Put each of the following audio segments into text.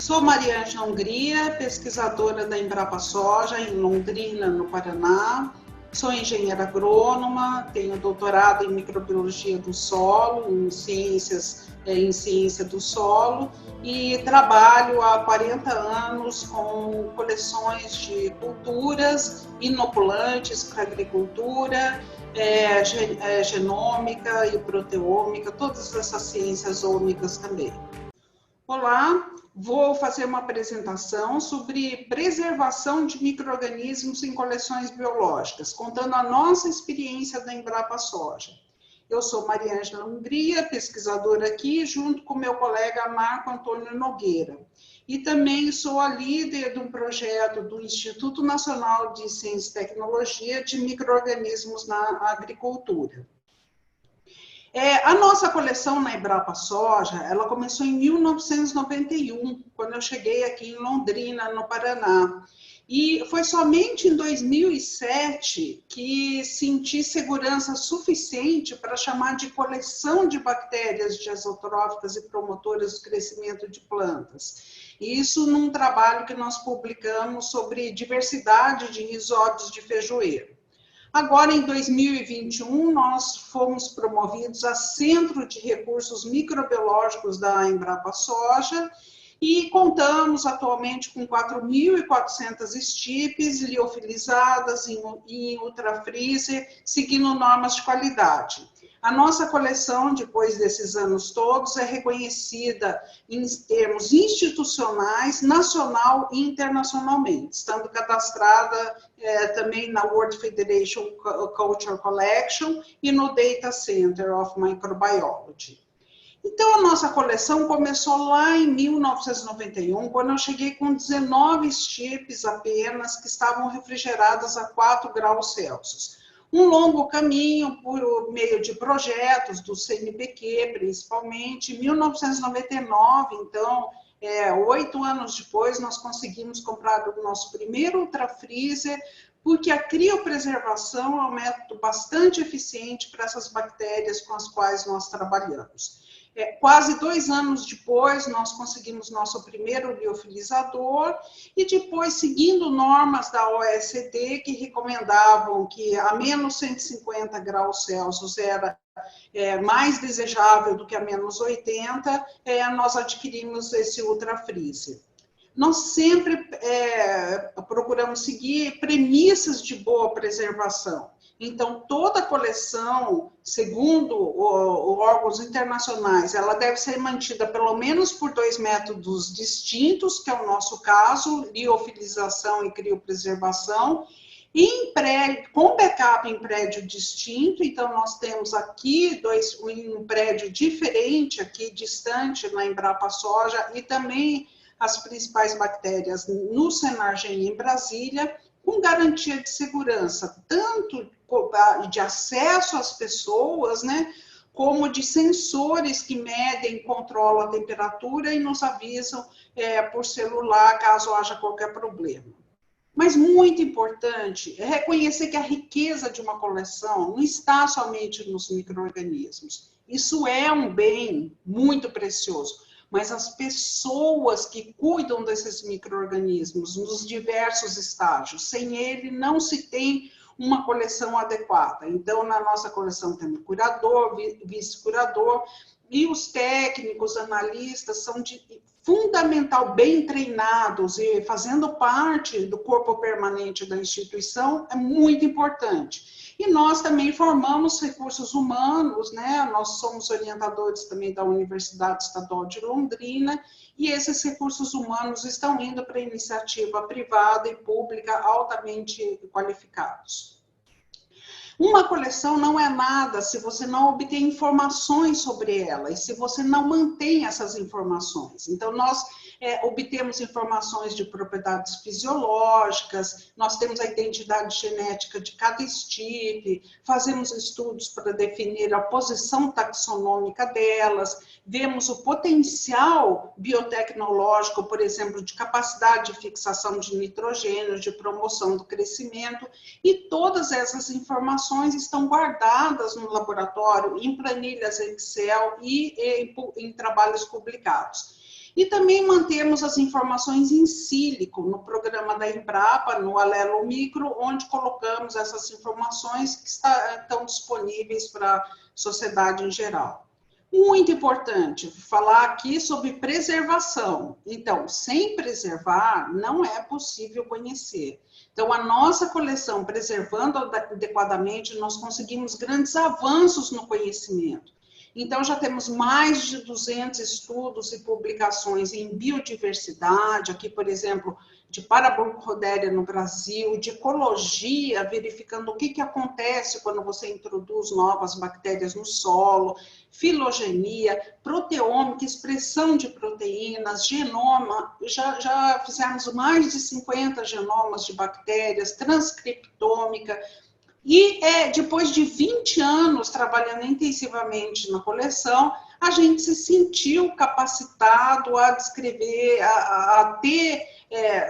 Sou Mariângela Hungria, pesquisadora da Embrapa Soja, em Londrina, no Paraná. Sou engenheira agrônoma, tenho doutorado em microbiologia do solo, em ciência do solo, e trabalho há 40 anos com coleções de culturas inoculantes para a agricultura, genômica e proteômica, todas essas ciências ômicas também. Olá, vou fazer uma apresentação sobre preservação de micro-organismos em coleções biológicas, contando a nossa experiência da Embrapa Soja. Eu sou Mariângela Hungria, pesquisadora aqui, junto com meu colega Marco Antônio Nogueira. E também sou a líder de um projeto do Instituto Nacional de Ciência e Tecnologia de Micro-Organismos na Agricultura. A nossa coleção na Embrapa Soja, ela começou em 1991, quando eu cheguei aqui em Londrina, no Paraná. E foi somente em 2007 que senti segurança suficiente para chamar de coleção de bactérias diazotróficas e promotoras do crescimento de plantas. Isso num trabalho que nós publicamos sobre diversidade de risóbios de feijoeiro. Agora, em 2021, nós fomos promovidos a Centro de Recursos Microbiológicos da Embrapa Soja e contamos atualmente com 4.400 estipes liofilizadas em ultrafreezer, seguindo normas de qualidade. A nossa coleção, depois desses anos todos, é reconhecida em termos institucionais, nacional e internacionalmente, estando cadastrada também na World Federation Culture Collection e no Data Center of Microbiology. Então, a nossa coleção começou lá em 1991, quando eu cheguei com 19 estipes apenas, que estavam refrigeradas a 4 graus Celsius. Um longo caminho por meio de projetos do CNPq, principalmente. Em 1999, então, 8 anos depois, nós conseguimos comprar o nosso primeiro ultrafreezer, porque a criopreservação é um método bastante eficiente para essas bactérias com as quais nós trabalhamos. Quase 2 anos depois, nós conseguimos nosso primeiro liofilizador e depois, seguindo normas da OECD, que recomendavam que a menos 150 graus Celsius era mais desejável do que a menos 80, nós adquirimos esse ultrafreezer. Nós sempre procuramos seguir premissas de boa preservação. Então, toda coleção, segundo órgãos internacionais, ela deve ser mantida pelo menos por 2 métodos distintos, que é o nosso caso, liofilização e criopreservação, com backup em prédio distinto. Então, nós temos aqui um prédio diferente, aqui distante, na Embrapa Soja, e também as principais bactérias no Senargem em Brasília, com garantia de segurança, tanto de acesso às pessoas, né, como de sensores que medem, controlam a temperatura e nos avisam por celular caso haja qualquer problema. Mas muito importante é reconhecer que a riqueza de uma coleção não está somente nos micro-organismos. Isso é um bem muito precioso, mas as pessoas que cuidam desses micro-organismos nos diversos estágios, sem ele não se tem uma coleção adequada. Então, na nossa coleção temos curador, vice-curador, e os técnicos, analistas, são fundamental, bem treinados e fazendo parte do corpo permanente da instituição, é muito importante. E nós também formamos recursos humanos, né? Nós somos orientadores também da Universidade Estadual de Londrina, e esses recursos humanos estão indo para a iniciativa privada e pública altamente qualificados. Uma coleção não é nada se você não obter informações sobre ela e se você não mantém essas informações. Então, nós obtemos informações de propriedades fisiológicas, nós temos a identidade genética de cada estipe, fazemos estudos para definir a posição taxonômica delas, vemos o potencial biotecnológico, por exemplo, de capacidade de fixação de nitrogênio, de promoção do crescimento, e todas essas informações estão guardadas no laboratório, em planilhas Excel e em trabalhos publicados. E também mantemos as informações em sílico, no programa da Embrapa, no Alelo Micro, onde colocamos essas informações que estão disponíveis para a sociedade em geral. Muito importante falar aqui sobre preservação. Então, sem preservar, não é possível conhecer. Então, a nossa coleção, preservando adequadamente, nós conseguimos grandes avanços no conhecimento. Então, já temos mais de 200 estudos e publicações em biodiversidade, aqui, por exemplo, de Parabronchrodélia no Brasil, de ecologia, verificando o que acontece quando você introduz novas bactérias no solo, filogenia, proteômica, expressão de proteínas, genoma, já fizemos mais de 50 genomas de bactérias, transcriptômica. E depois de 20 anos trabalhando intensivamente na coleção, a gente se sentiu capacitado a descrever, a ter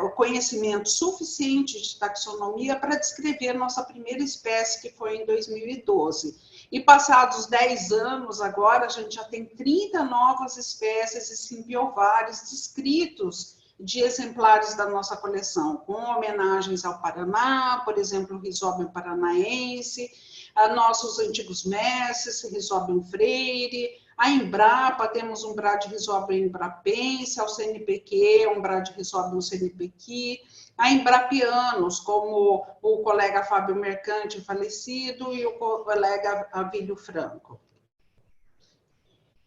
o conhecimento suficiente de taxonomia para descrever a nossa primeira espécie, que foi em 2012. E passados 10 anos, agora a gente já tem 30 novas espécies e simbiovares descritos de exemplares da nossa coleção, com homenagens ao Paraná, por exemplo, o Rhizobium paranaense, a nossos antigos mestres, Rhizobium Freire, a Embrapa, temos um Bradyrhizobium embrapense, ao CNPq, um Bradyrhizobium CNPq, a Embrapianos, como o colega Fábio Mercante, falecido, e o colega Avílio Franco.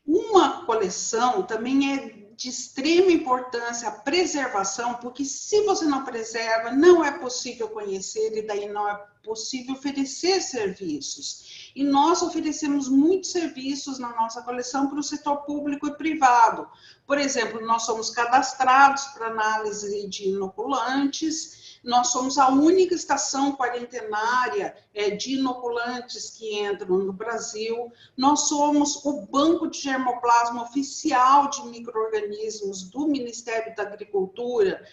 Uma coleção também é de extrema importância a preservação, porque se você não preserva, não é possível conhecer e daí não é possível oferecer serviços. E nós oferecemos muitos serviços na nossa coleção para o setor público e privado. Por exemplo, nós somos cadastrados para análise de inoculantes, nós somos a única estação quarentenária de inoculantes que entram no Brasil. Nós somos o banco de germoplasma oficial de micro-organismos do Ministério da Agricultura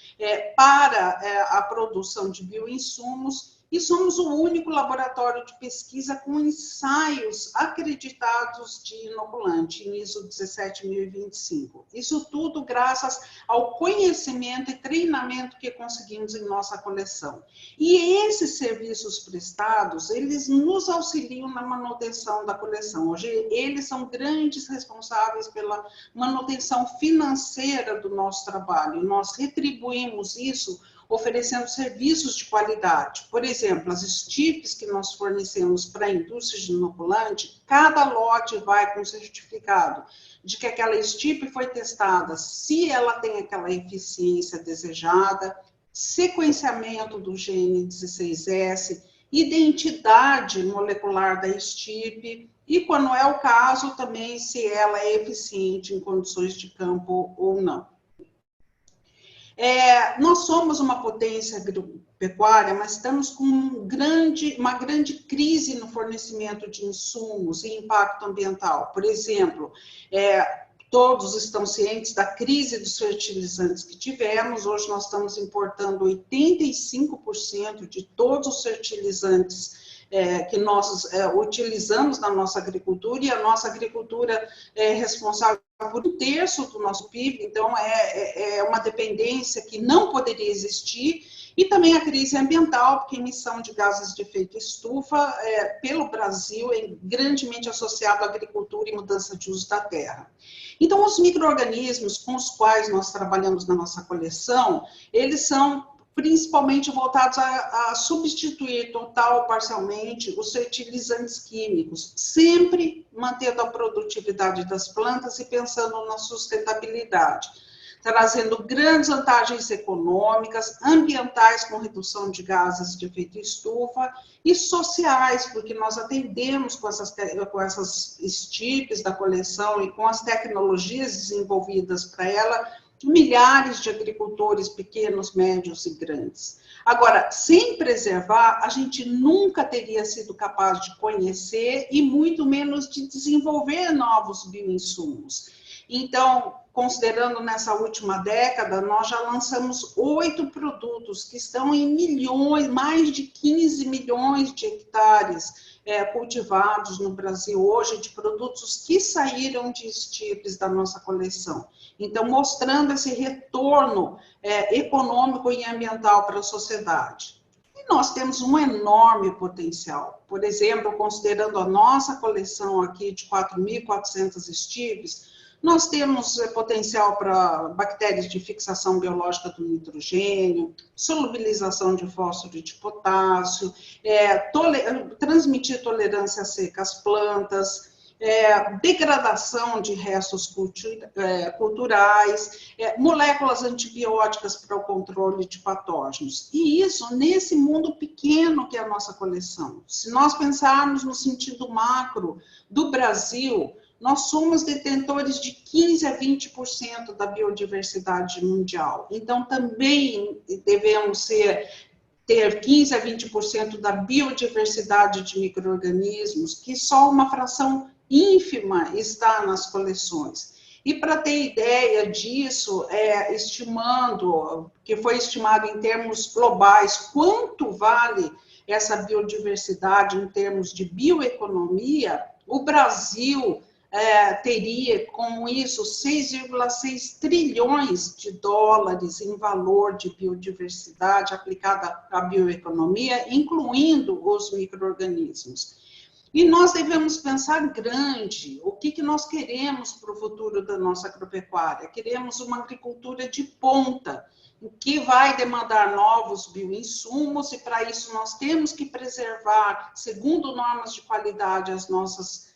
para a produção de bioinsumos. E somos o único laboratório de pesquisa com ensaios acreditados de inoculante, em ISO 17025. Isso tudo graças ao conhecimento e treinamento que conseguimos em nossa coleção. E esses serviços prestados, eles nos auxiliam na manutenção da coleção. Hoje, eles são grandes responsáveis pela manutenção financeira do nosso trabalho. Nós retribuímos isso oferecendo serviços de qualidade. Por exemplo, as STIPs que nós fornecemos para a indústria de inoculante, cada lote vai com certificado de que aquela STIP foi testada, se ela tem aquela eficiência desejada, sequenciamento do gene 16S, identidade molecular da STIP, e quando é o caso, também se ela é eficiente em condições de campo ou não. Nós somos uma potência agropecuária, mas estamos com uma grande crise no fornecimento de insumos e impacto ambiental. Por exemplo, todos estão cientes da crise dos fertilizantes que tivemos. Hoje nós estamos importando 85% de todos os fertilizantes que nós utilizamos na nossa agricultura, e a nossa agricultura é responsável por 1/3 do nosso PIB, então é uma dependência que não poderia existir. E também a crise ambiental, porque a emissão de gases de efeito estufa pelo Brasil é grandemente associado à agricultura e mudança de uso da terra. Então, os micro-organismos com os quais nós trabalhamos na nossa coleção, eles são principalmente voltados a substituir total ou parcialmente os fertilizantes químicos, sempre mantendo a produtividade das plantas e pensando na sustentabilidade, trazendo grandes vantagens econômicas, ambientais com redução de gases de efeito estufa e sociais, porque nós atendemos com essas STIPs da coleção e com as tecnologias desenvolvidas para ela, milhares de agricultores pequenos, médios e grandes. Agora, sem preservar, a gente nunca teria sido capaz de conhecer e muito menos de desenvolver novos bioinsumos. Então, considerando nessa última década, nós já lançamos 8 produtos que estão em milhões, mais de 15 milhões de hectares cultivados no Brasil hoje, de produtos que saíram de estirpes da nossa coleção. Então, mostrando esse retorno econômico e ambiental para a sociedade. E nós temos um enorme potencial. Por exemplo, considerando a nossa coleção aqui de 4.400 estirpes, nós temos potencial para bactérias de fixação biológica do nitrogênio, solubilização de fósforo e de potássio, transmitir tolerância seca às plantas, degradação de restos culturais, moléculas antibióticas para o controle de patógenos. E isso nesse mundo pequeno que é a nossa coleção. Se nós pensarmos no sentido macro do Brasil, nós somos detentores de 15% a 20% da biodiversidade mundial. Então, também devemos ter 15% a 20% da biodiversidade de micro-organismos, que só uma fração ínfima está nas coleções. E para ter ideia disso, que foi estimado em termos globais, quanto vale essa biodiversidade em termos de bioeconomia, o Brasil teria, com isso, 6,6 trilhões de dólares em valor de biodiversidade aplicada à bioeconomia, incluindo os micro-organismos. E nós devemos pensar grande, o que nós queremos para o futuro da nossa agropecuária? Queremos uma agricultura de ponta, que vai demandar novos bioinsumos, e para isso nós temos que preservar, segundo normas de qualidade, as nossas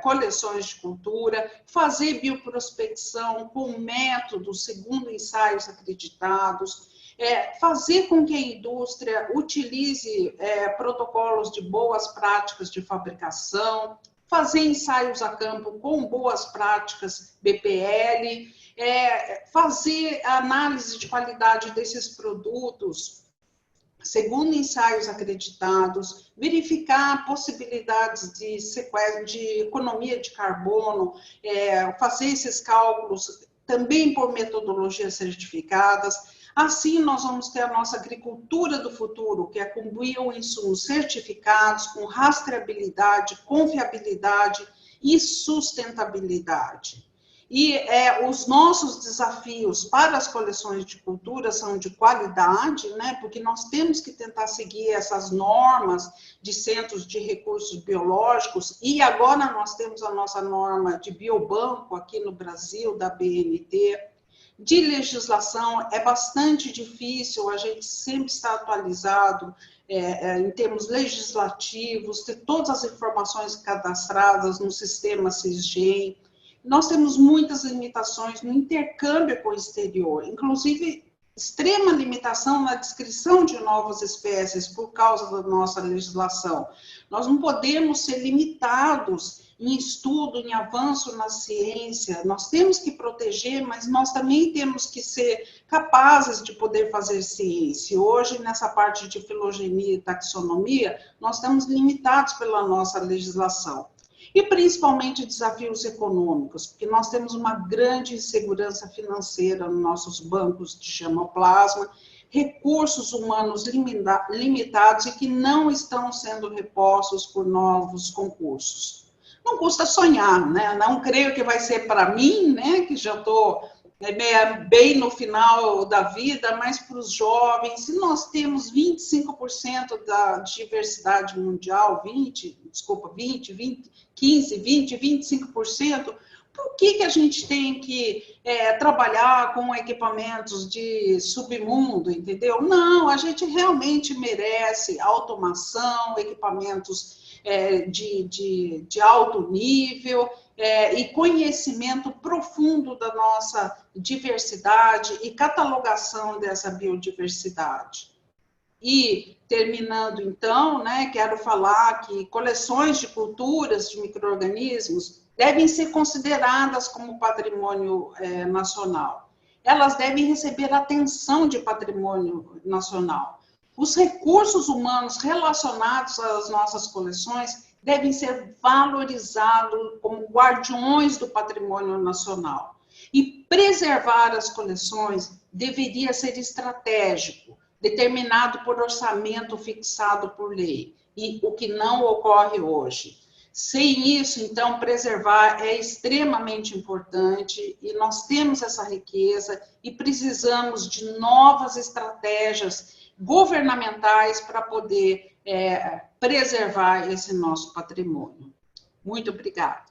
coleções de cultura, fazer bioprospecção com métodos segundo ensaios acreditados, fazer com que a indústria utilize protocolos de boas práticas de fabricação, fazer ensaios a campo com boas práticas BPL, fazer análise de qualidade desses produtos segundo ensaios acreditados, verificar possibilidades de sequestro, de economia de carbono, fazer esses cálculos também por metodologias certificadas. Assim, nós vamos ter a nossa agricultura do futuro, que é com bioinsumos certificados, com rastreabilidade, confiabilidade e sustentabilidade. E os nossos desafios para as coleções de cultura são de qualidade, né? Porque nós temos que tentar seguir essas normas de centros de recursos biológicos, e agora nós temos a nossa norma de biobanco aqui no Brasil, da BNT. De legislação, é bastante difícil, a gente sempre está atualizado em termos legislativos, ter todas as informações cadastradas no sistema SISGEM. Nós temos muitas limitações no intercâmbio com o exterior, inclusive extrema limitação na descrição de novas espécies por causa da nossa legislação. Nós não podemos ser limitados em estudo, em avanço na ciência. Nós temos que proteger, mas nós também temos que ser capazes de poder fazer ciência. Hoje, nessa parte de filogenia e taxonomia, nós estamos limitados pela nossa legislação. E principalmente desafios econômicos, porque nós temos uma grande insegurança financeira nos nossos bancos de germoplasma, recursos humanos limitados e que não estão sendo repostos por novos concursos. Não custa sonhar, né? Não creio que vai ser para mim, né? Que já estou bem no final da vida, mas para os jovens, se nós temos 25% da diversidade mundial, 25%, por que a gente tem que trabalhar com equipamentos de submundo, entendeu? Não, a gente realmente merece automação, equipamentos de alto nível, e conhecimento profundo da nossa diversidade e catalogação dessa biodiversidade. E, terminando então, né, quero falar que coleções de culturas de micro-organismos devem ser consideradas como patrimônio nacional. Elas devem receber atenção de patrimônio nacional. Os recursos humanos relacionados às nossas coleções devem ser valorizados como guardiões do patrimônio nacional. E preservar as coleções deveria ser estratégico, determinado por orçamento fixado por lei. e o que não ocorre hoje. Sem isso, então, preservar é extremamente importante e nós temos essa riqueza e precisamos de novas estratégias governamentais para poder preservar esse nosso patrimônio. Muito obrigada.